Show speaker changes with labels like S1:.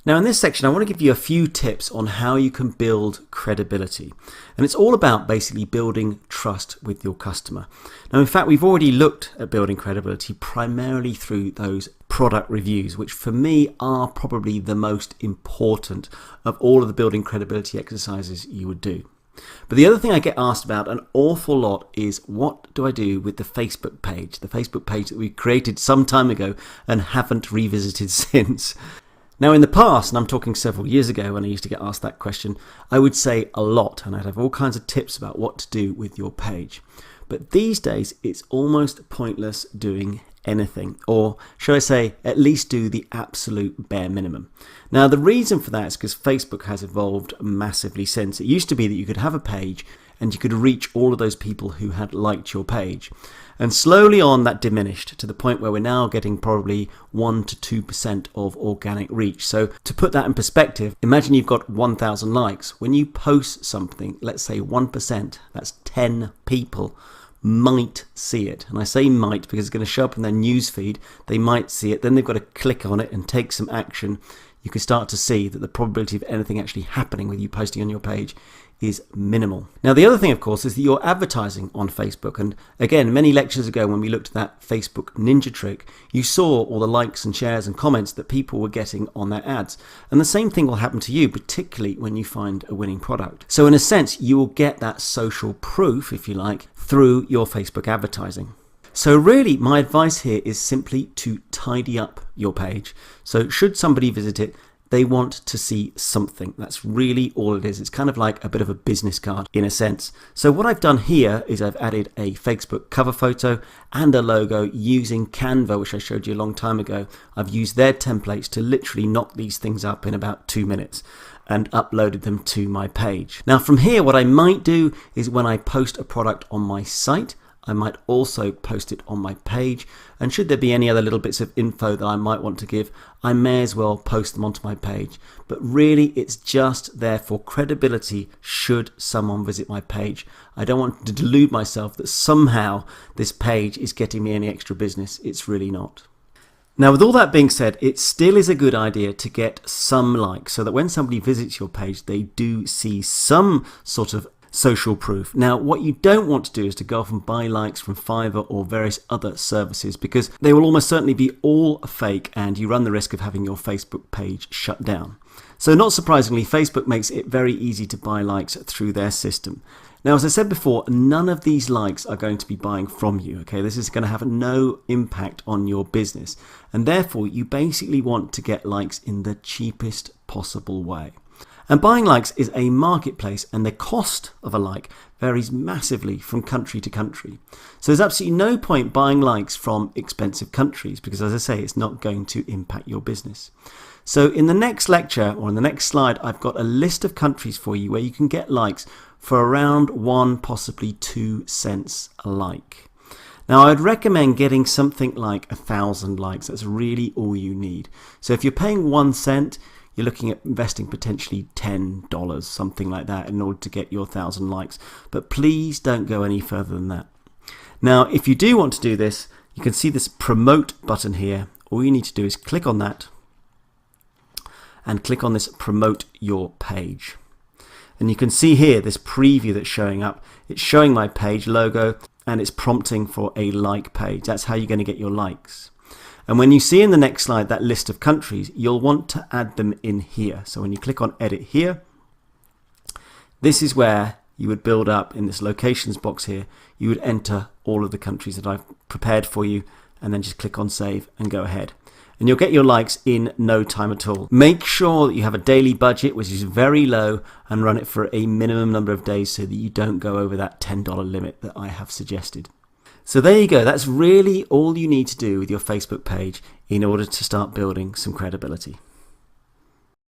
S1: Now in this section I want to give you a few tips on how you can build credibility, and it's all about basically building trust with your customer. Now in fact we've already looked at building credibility primarily through those product reviews, which for me are probably the most important of all of the building credibility exercises you would do. But the other thing I get asked about an awful lot is, what do I do with the Facebook page that we created some time ago and haven't revisited since? Now in the past, and I'm talking several years ago when I used to get asked that question, I would say a lot and I'd have all kinds of tips about what to do with your page. But these days it's almost pointless doing anything, or should I say at least do the absolute bare minimum. Now the reason for that is because Facebook has evolved massively since. It used to be that you could have a page and you could reach all of those people who had liked your page. And slowly on that diminished to the point where we're now getting probably 1 to 2% of organic reach. So to put that in perspective, imagine you've got 1,000 likes. When you post something, let's say 1%, that's 10 people might see it. And I say might because it's going to show up in their news feed. They might see it, then they've got to click on it and take some action. You can start to see that the probability of anything actually happening with you posting on your page is minimal. Now the other thing of course is that you're advertising on Facebook, and again many lectures ago when we looked at that Facebook ninja trick, you saw all the likes and shares and comments that people were getting on their ads, and the same thing will happen to you, particularly when you find a winning product. So in a sense you will get that social proof, if you like, through your Facebook advertising. So really my advice here is simply to tidy up your page. So should somebody visit it, they want to see something. That's really all it is. It's kind of like a bit of a business card in a sense. So what I've done here is I've added a Facebook cover photo and a logo using Canva, which I showed you a long time ago. I've used their templates to literally knock these things up in about 2 minutes and uploaded them to my page. Now from here what I might do is when I post a product on my site, I might also post it on my page, and should there be any other little bits of info that I might want to give, I may as well post them onto my page. But really it's just there for credibility should someone visit my page. I don't want to delude myself that somehow this page is getting me any extra business. It's really not. Now with all that being said, it still is a good idea to get some likes so that when somebody visits your page they do see some sort of social proof. Now what you don't want to do is to go off and buy likes from Fiverr or various other services, because they will almost certainly be all fake and you run the risk of having your Facebook page shut down. So not surprisingly, Facebook makes it very easy to buy likes through their system. Now as I said before, none of these likes are going to be buying from you, okay? This is going to have no impact on your business, and therefore you basically want to get likes in the cheapest possible way. And buying likes is a marketplace, and the cost of a like varies massively from country to country. So there's absolutely no point buying likes from expensive countries because, as I say, it's not going to impact your business. So in the next lecture or in the next slide, I've got a list of countries for you where you can get likes for around 1, possibly 2 cents a like. Now I'd recommend getting something like 1,000 likes. That's really all you need. So if you're paying 1 cent, you're looking at investing potentially $10, something like that, in order to get your 1,000 likes. But please don't go any further than that. Now, if you do want to do this, you can see this promote button here. All you need to do is click on that and click on this promote your page. And you can see here this preview that's showing up. It's showing my page logo and it's prompting for a like page. That's how you're going to get your likes. And when you see in the next slide that list of countries, you'll want to add them in here. So when you click on edit here, this is where you would build up in this locations box here. You would enter all of the countries that I've prepared for you and then just click on save and go ahead. And you'll get your likes in no time at all. Make sure that you have a daily budget which is very low and run it for a minimum number of days so that you don't go over that $10 limit that I have suggested. So there you go, that's really all you need to do with your Facebook page in order to start building some credibility.